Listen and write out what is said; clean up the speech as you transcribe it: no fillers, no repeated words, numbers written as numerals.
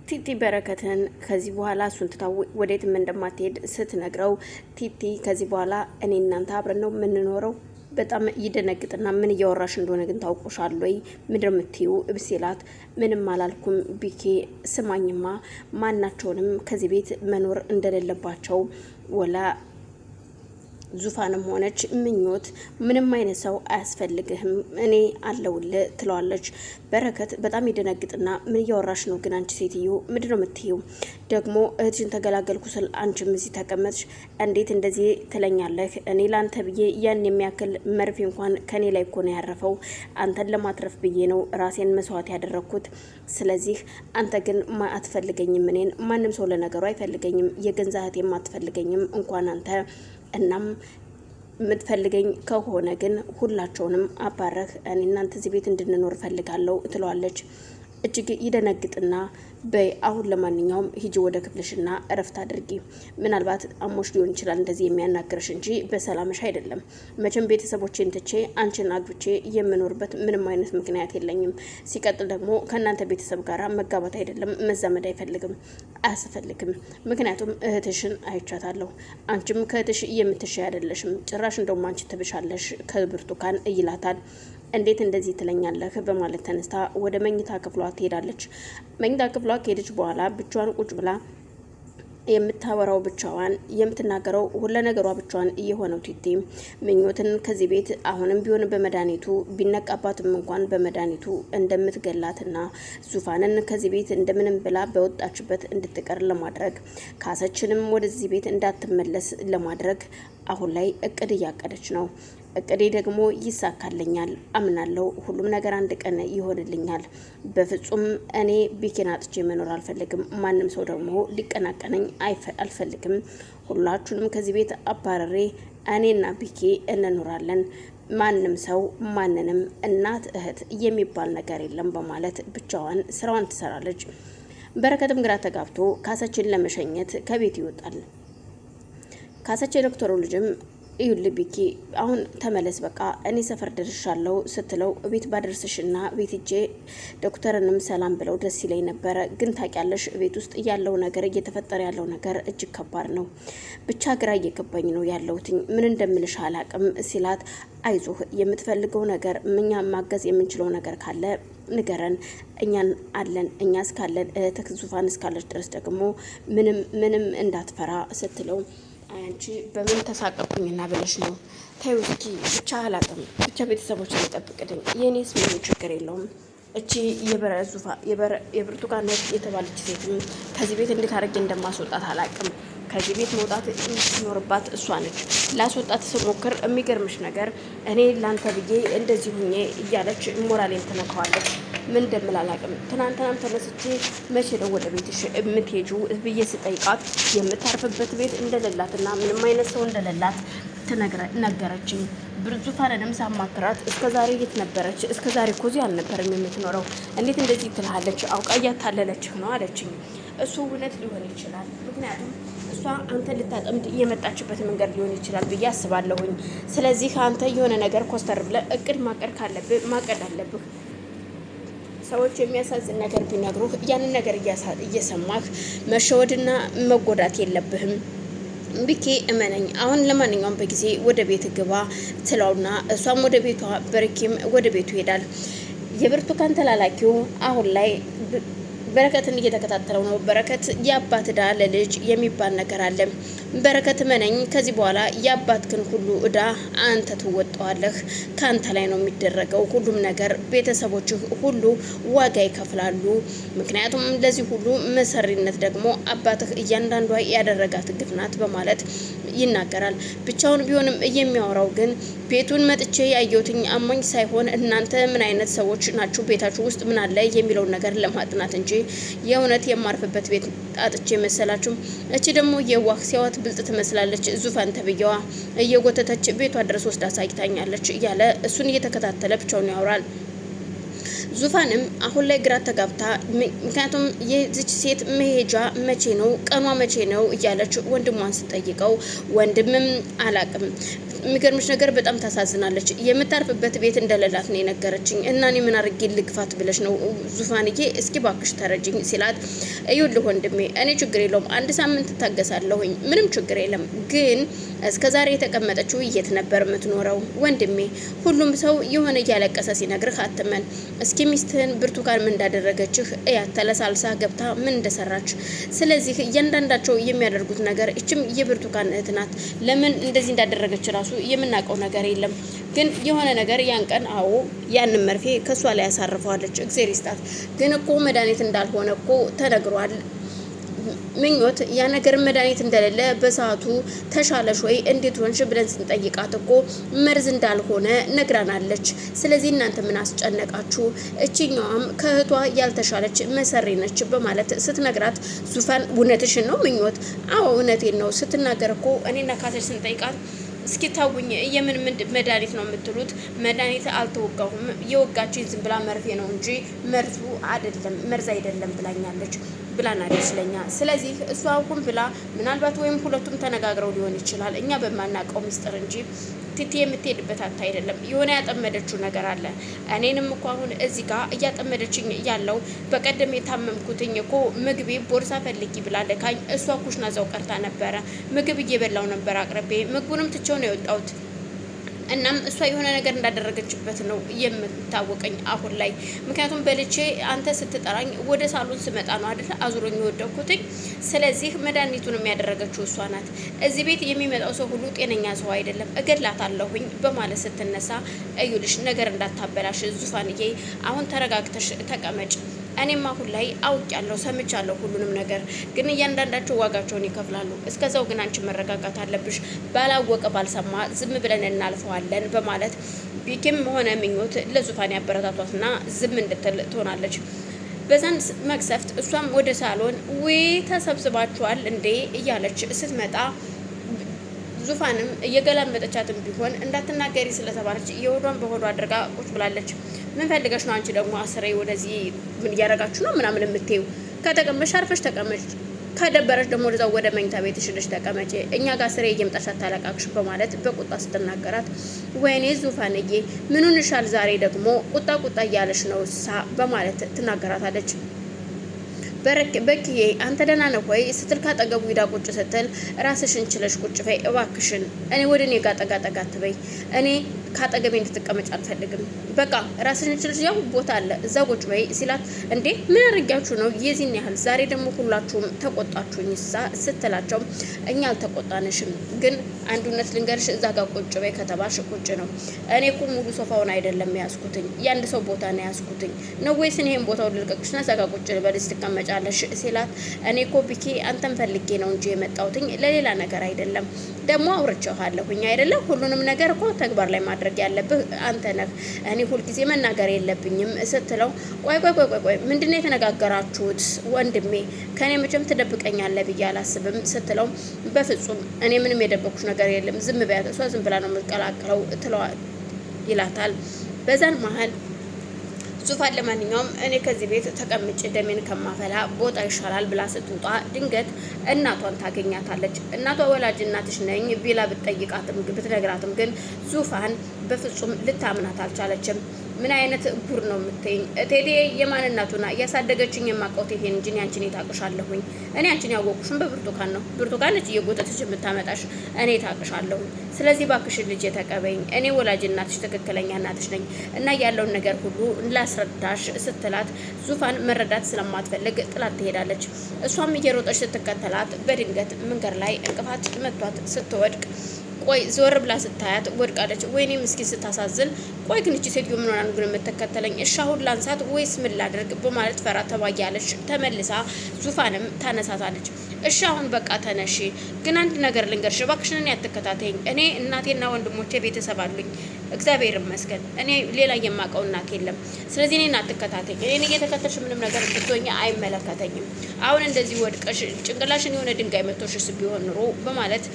ቲቲ በረከትን ከዚህ በኋላ እሱን ትታው ወዴትም እንደማትሄድ ስትነግረው ቲቲ ከዚህ በኋላ እኔ እናንተ አብረን ነው የምንኖረው። በጣም ይደነግጥና ምን እያወራሽ እንደሆነ ግን ታውቆሻል ወይ ምንድን የምትይው ብሲላት ምንም አላልኩም ቢኬ ስማኝማ ማናቸውንም ከዚህ ቤት መኖር እንደሌለባቸው ወላ ዙፋንም ሆነች ምኞት ምንም አይነት ሰው አያስፈልግህም እኔ አለውልህ ትለዋለች። በረከት በጣም ይደነግጥና ምን እያወራሽ ነው ግን አንቺ ሴትዮ ምንድነው የምትይው? ደግሞ እህትሽን ተገላገልኩ ስል አንቺም እዚህ ተቀመጥሽ እንዴት እንደዚህ ትለኛለህ? እኔ ላንተ ብዬ ያን የሚያክል መርፌ እንኳን ከኔ ላይ እኮ ነው ያረፈው። አንተን ለማትረፍ ብዬ ነው ራሴን መስዋዕት ያደረኩት። ስለዚህ አንተ ግን አትፈልገኝም። እኔን ማንም ሰው ለነገሩ አይፈልገኝም። የገንዛ እህቴም አትፈልገኝም እንኳን አንተ። እናም የምትፈልገኝ ከሆነ ግን ሁላቸውንም አባረህ እኔ እናንተ እዚህ ቤት እንድንኖር ፈልጋለሁ ትለዋለች። እጅግ ይደነግጥና በይ አሁን ለማንኛውም ሂጂ ወደ ክፍልሽና እረፍት አድርጊ። ምናልባት አሞሽ ሊሆን ይችላል እንደዚህ የሚያናግርሽ እንጂ በሰላምሽ አይደለም። መቼም ቤተሰቦቼን ትቼ አንቺን አግብቼ የምኖርበት ምንም አይነት ምክንያት የለኝም። ሲቀጥል ደግሞ ከእናንተ ቤተሰብ ጋር መጋባት አይደለም መዛመድ አያስፈልግም። ምክንያቱም እህትሽን አይቻታለሁ። አንቺም ከእህትሽ የምትሻይ አይደለሽም። ጭራሽ እንደውም አንቺ ትብሻለሽ ከብርቱካን ይላታል። እንዴት እንደዚህ ትለኛለህ? በማለት ተነስታ ወደ መኝታ ክፍሏ ትሄዳለች። መኝታ ክፍሏ ከሄደች በኋላ ብቻዋን ቁጭ ብላ የምታወራው ብቻዋን የምትናገረው ሁሉ ነገሯ ብቻዋን እየሆነው ቲቲ ምኞትን ከዚህ ቤት አሁንም ቢሆን በመድኃኒቱ ቢነቃባትም እንኳን በመድኃኒቱ እንደምትገላትና ዙፋንን ከዚህ ቤት እንደምንም ብላ በወጣችበት እንድትቀር ለማድረግ ካሰችንም ወደዚህ ቤት እንዳትመለስ ለማድረግ አሁን ላይ እቅድ እያቀደች ነው። እቅዴ ደግሞ ይሳካልኛል አምናለሁ። ሁሉም ነገር አንድ ቀን ይሆንልኛል። በፍጹም እኔ ቢኬን አጥቼ መኖር አልፈልግም። ማንም ሰው ደግሞ ሊቀናቀነኝ አልፈልግም። ሁላችሁንም ከዚህ ቤት አባረሬ እኔና ቢኬ እንኖራለን። ማንም ሰው ማንንም እናት እህት የሚባል ነገር የለም በማለት ብቻዋን ስራዋን ትሰራለች። በረከትም ግራ ተጋብቶ ካሰችን ለመሸኘት ከቤት ይወጣል። ካሰች የዶክተሩ ልጅም ይኸውልህ ቢኪ አሁን ተመለስ በቃ እኔ ሰፈር ደርሻለሁ ስትለው ቤት ባደርስሽና ቤት ሂጄ ዶክተርንም ሰላም ብለው ደስ ይለኝ ነበረ። ግን ታውቂያለሽ ቤት ውስጥ ያለው ነገር እየተፈጠረ ያለው ነገር እጅግ ከባድ ነው። ብቻ ግራ እየገባኝ ነው ያለሁት ምን እንደምልሽ አላቅም ሲላት አይዞህ የምትፈልገው ነገር እኛ ማገዝ የምንችለው ነገር ካለ ንገረን እኛን አለን እኛ እስካለን እህትህ ዙፋን እስካለች ድረስ ደግሞ ምንም እንዳትፈራ ስትለው አንቺ በምን ተሳቀቁኝና ብለሽ ነው? ታዩ እስኪ ብቻ አላቅም ብቻ ቤተሰቦች ይጠብቅልኝ የኔስ ምን ችግር የለውም። እቺ የብርቱካን የተባለች ሴትም ከዚህ ቤት እንዴት አድርጌ እንደማስወጣት አላቅም። ከዚህ ቤት መውጣት የምትኖርባት እሷ ነች። ላስወጣት ስሞክር የሚገርምሽ ነገር እኔ ላንተ ብዬ እንደዚህ ሁኜ እያለች ሞራሌን ትነካዋለች። ምን እንደምል አላቅም። ትናንትናም ተነስቼ መቼ ነው ወደ ቤትሽ የምትሄጂው ብዬ ስጠይቃት የምታርፍበት ቤት እንደሌላትና ምንም አይነት ሰው እንደሌላት ነገረችኝ። ዙፋንንም ሳማክራት እስከዛሬ የት ነበረች? እስከዛሬ እኮ እዚህ አልነበረም የምትኖረው። እንዴት እንደዚህ ትልሃለች? አውቃ እያታለለችህ ነው አለችኝ። እሱ እውነት ሊሆን ይችላል። ምክንያቱም እሷ አንተ ልታጠምድ የመጣችበት መንገድ ሊሆን ይችላል ብዬ አስባለሁኝ። ስለዚህ አንተ የሆነ ነገር ኮስተር ብለህ እቅድ ማቀድ ካለብህ ማቀድ አለብህ። ሰዎች የሚያሳዝን ነገር ቢነግሩህ ያንን ነገር እየሰማህ መሸወድና መጎዳት የለብህም። ቢኬ እመነኝ አሁን ለማንኛውም በጊዜ ወደ ቤት ግባ ትለውና እሷም ወደ ቤቷ በረኪም ወደ ቤቱ ይሄዳል። የብርቱካን ተላላኪው አሁን ላይ በረከትን እየተከታተለው ነው። በረከት የአባት ዕዳ ለልጅ የሚባል ነገር አለ። በረከት መነኝ ከዚህ በኋላ የአባትክን ሁሉ ዕዳ አንተ ትወጣዋለህ። ካንተ ላይ ነው የሚደረገው ሁሉም ነገር። ቤተሰቦችህ ሁሉ ዋጋ ይከፍላሉ። ምክንያቱም ለዚህ ሁሉ መሰሪነት ደግሞ አባትህ እያንዳንዷ ያደረጋት ግፍ ናት በማለት ይናገራል። ብቻውን ቢሆንም የሚያወራው ግን ቤቱን መጥቼ ያየሁትኝ አሞኝ ሳይሆን እናንተ ምን አይነት ሰዎች ናችሁ፣ ቤታችሁ ውስጥ ምን አለ የሚለውን ነገር ለማጥናት እንጂ የእውነት የማርፍበት ቤት ጣጥቼ መሰላችሁ? እቺ ደግሞ የዋህ ሲያዋት ብልጥ ትመስላለች። ዙፋን ተብዬዋ እየጎተተች ቤቷ ድረስ ወስዳ ሳይታኛለች እያለ እሱን እየተከታተለ ብቻውን ያወራል። ዙፋንም አሁን ላይ ግራ ተጋብታ ምክንያቱም የዚች ሴት መሄጃ መቼ ነው ቀኗ መቼ ነው እያለች ወንድሟን ስጠይቀው ወንድምም አላቅም የሚገርምሽ ነገር በጣም ታሳዝናለች። የምታርፍበት ቤት እንደሌላት ነው የነገረችኝ እና እኔ ምን አድርጌ ልግፋት ብለሽ ነው ዙፋንዬ? እስኪ ባክሽ ተረጅኝ ሲላት፣ እዩልህ ወንድሜ እኔ ችግር የለውም 1 ሳምንት ታገሳለሁኝ፣ ምንም ችግር የለም። ግን እስከ ዛሬ የተቀመጠችው የት ነበር የምትኖረው? ወንድሜ ሁሉም ሰው የሆነ እያለቀሰ ሲነግርህ አትመን። እስኪ ሚስትህን ብርቱካን ምን እንዳደረገችህ እያት፣ ተለሳልሳ ገብታ ምን እንደሰራች። ስለዚህ እያንዳንዳቸው የሚያደርጉት ነገር እችም የብርቱካን እህት ናት። ለምን እንደዚህ እንዳደረገች ራሱ የምናውቀው ነገር የለም። ግን የሆነ ነገር ያን ቀን አዎ ያንን መርፌ ከሷ ላይ ያሳርፈዋለች። እግዜር ይስጣት። ግን እኮ መድኃኒት እንዳልሆነ እኮ ተነግሯል። ምኞት ያ ነገር መድኃኒት እንደሌለ በሰዓቱ ተሻለሽ ወይ እንዴት ሆንሽ ብለን ስንጠይቃት እኮ መርዝ እንዳልሆነ ነግራናለች። ስለዚህ እናንተ ምን አስጨነቃችሁ? እችኛዋም ከእህቷ ያልተሻለች መሰሪ ነች በማለት ስትነግራት፣ ዙፋን እውነትሽን ነው ምኞት? አዎ እውነቴን ነው ስትናገር እኮ እኔና ካሰች ስንጠይቃት እስኪ ታውኝ የምን መድኃኒት ነው የምትሉት? መድኃኒት አልተወጋሁም፣ የወጋችኝ ዝም ብላ መርፌ ነው እንጂ መርዝ አይደለም ብላኛለች ብላናለች ለኛ። ስለዚህ እሷ አሁን ብላ ምናልባት ወይም ሁለቱም ተነጋግረው ሊሆን ይችላል እኛ በማናውቀው ሚስጥር እንጂ ቲቲ የምትሄድበት አታ አይደለም። የሆነ ያጠመደችው ነገር አለ። እኔንም እኮ አሁን እዚህ ጋር እያጠመደችኝ ያለው በቀደም የታመምኩትኝ እኮ ምግቤ ቦርሳ ፈልጊ ብላ ልካኝ እሷ ኩሽና ዘው ቀርታ ነበረ። ምግብ እየበላው ነበር አቅርቤ፣ ምግቡንም ትቼው ነው የወጣሁት። እናም እሷ የሆነ ነገር እንዳደረገችበት ነው የምታወቀኝ አሁን ላይ። ምክንያቱም በልቼ አንተ ስትጠራኝ ወደ ሳሎን ስመጣ ነው አይደል አዙሮኝ የወደኩትኝ። ስለዚህ መድኃኒቱን የሚያደረገችው እሷ ናት። እዚህ ቤት የሚመጣው ሰው ሁሉ ጤነኛ ሰው አይደለም፣ እገድላታለሁኝ በማለት ስትነሳ፣ እዩልሽ ነገር እንዳታበላሽ ዙፋንዬ፣ አሁን ተረጋግተሽ ተቀመጭ። እኔም አሁን ላይ አውቄያለሁ፣ ሰምቻለሁ ሁሉንም ነገር። ግን እያንዳንዳቸው ዋጋቸውን ይከፍላሉ። እስከዛው ግን አንቺ መረጋጋት አለብሽ። ባላወቀ ባልሰማ ዝም ብለን እናልፈዋለን በማለት ቢኪም ሆነ ምኞት ለዙፋን ያበረታቷትና ዝም እንድትል ትሆናለች። በዛን መቅሰፍት እሷም ወደ ሳሎን ወይ ተሰብስባችኋል እንዴ እያለች ስትመጣ ዙፋንም እየገላመጠቻትም ቢሆን እንዳትናገሪ ስለተባለች የሆዷን በሆዷ አድርጋ ቁጭ ብላለች። ምን ፈልገሽ ነው አንቺ ደግሞ አስሬ ወደዚህ ምን እያደረጋችሁ ነው ምናምን የምትይው? ከተቀመሽ አርፈሽ ተቀመጭ፣ ከደበረሽ ደግሞ ወደዛው ወደ መኝታ ቤትሽ ሄደሽ ተቀመጪ፣ እኛ ጋር ስሬ እየመጣሽ አታለቃቅሽ በማለት በቁጣ ስትናገራት፣ ወይኔ ዙፋንዬ ምኑን ይሻል ዛሬ ደግሞ ቁጣ እያለሽ ነው ሳ በማለት ትናገራታለች። በኪዬ አንተ ደህና ነህ ወይ ስትል ካጠገቡ ሂዳ ቁጭ ስትል፣ ራስሽን ችለሽ ቁጭ በይ እባክሽን፣ እኔ ወደ እኔ ጋር ጠጋ ትበይ፣ እኔ ካጠገቤ እንድትቀመጭ አልፈልግም፣ በቃ ራስሽን ችለሽ ያው ቦታ አለ እዛ ቁጭ በይ ሲላት፣ እንዴ ምን አድርጊያችሁ ነው የዚህን ያህል ዛሬ ደግሞ ሁላችሁም ተቆጣችሁኝ ስትላቸው፣ እኛ አልተቆጣንሽም፣ ግን አንዱነት ልንገርሽ እዛ ጋር ቁጭ በይ ከተባሽ ቁጭ ነው። እኔ እኮ ሙሉ ሶፋውን አይደለም ያስኩትኝ የአንድ ሰው ቦታ ነው ያስኩትኝ ነው ወይስ እኔ ይሄን ቦታው ልልቀቅሽና እዛ ጋር ቁጭ ልበል ትቀመጫለሽ ሲላት፣ እኔ እኮ ቢኪ አንተን ፈልጌ ነው እንጂ የመጣሁትኝ ለሌላ ነገር አይደለም። ደግሞ አውርቼዋለሁኝ አይደለም ሁሉንም ነገር እኮ ተግባር ላይ ማድረግ ያለብህ አንተ ነህ። እኔ ሁልጊዜ መናገር የለብኝም ስትለው፣ ቆይ ምንድነው የተነጋገራችሁት ወንድሜ? ከኔ መቼም ትደብቀኛለህ ብዬ አላስብም ስትለው፣ በፍጹም እኔ ምንም የደበኩሽ ነገር የለም፣ ዝም በያት፣ እሷ ዝም ብላ ነው የምትቀላቅለው ትለዋል ይላታል። በዛን መሀል ዙፋን ለማንኛውም እኔ ከዚህ ቤት ተቀምጬ ደሜን ከማፈላ ቦታ ይሻላል ብላ ስትወጣ ድንገት እናቷን ታገኛታለች። እናቷ ወላጅ እናትሽ ነኝ ቢላ ብትነግራትም ግን ዙፋን በፍጹም ልታምናት አልቻለችም። ምን አይነት ጉር ነው የምትይኝ? ቴቴ የማን እናቱና ያሳደገችኝ የማውቀው ቴቴን እንጂ አንቺን ታቅሻለሁኝ። እኔ አንቺን ያወቅኩሽም በብርቱካን ነው። ብርቱካን ልጅ እየጎተተች የምታመጣሽ እኔ ታቅሻለሁኝ። ስለዚህ ባክሽን ልጅ ተቀበይኝ፣ እኔ ወላጅ እናትሽ ትክክለኛ እናትሽ ነኝ እና ያለውን ነገር ሁሉ ላስረዳሽ ስትላት፣ ዙፋን መረዳት ስለማትፈልግ ጥላት ትሄዳለች። እሷም እየሮጠች ስትከተላት በድንገት መንገድ ላይ እንቅፋት መቷት ስትወድቅ፣ ቆይ ዞር ብላ ስታያት ወድቃለች። ወይኔ ምስኪን ስታሳዝን። ቆይ ግን እቺ ሴትዮ ምን ሆና ነው ግን የምትከተለኝ? እሺ አሁን ላንሳት ወይስ ምን ላድርግ በማለት ፈራ ተባያለች። ተመልሳ ዙፋንም ታነሳታለች። እሺ አሁን በቃ ተነሺ፣ ግን አንድ ነገር ልንገርሽ እባክሽን፣ እኔ አትከታተይኝ። እኔ እናቴና ወንድሞቼ ቤተሰብ አሉኝ እግዚአብሔር ይመስገን። እኔ ሌላ የማውቀው እናት የለም። ስለዚህ እኔን አትከታተይኝ። እኔን እየተከተልሽ ምንም ነገር ብትሆኚ አይመለከተኝም። አሁን እንደዚህ ወድቀሽ ጭንቅላሽን የሆነ ድንጋይ መቶሽስ ቢሆን ኑሮ በማለት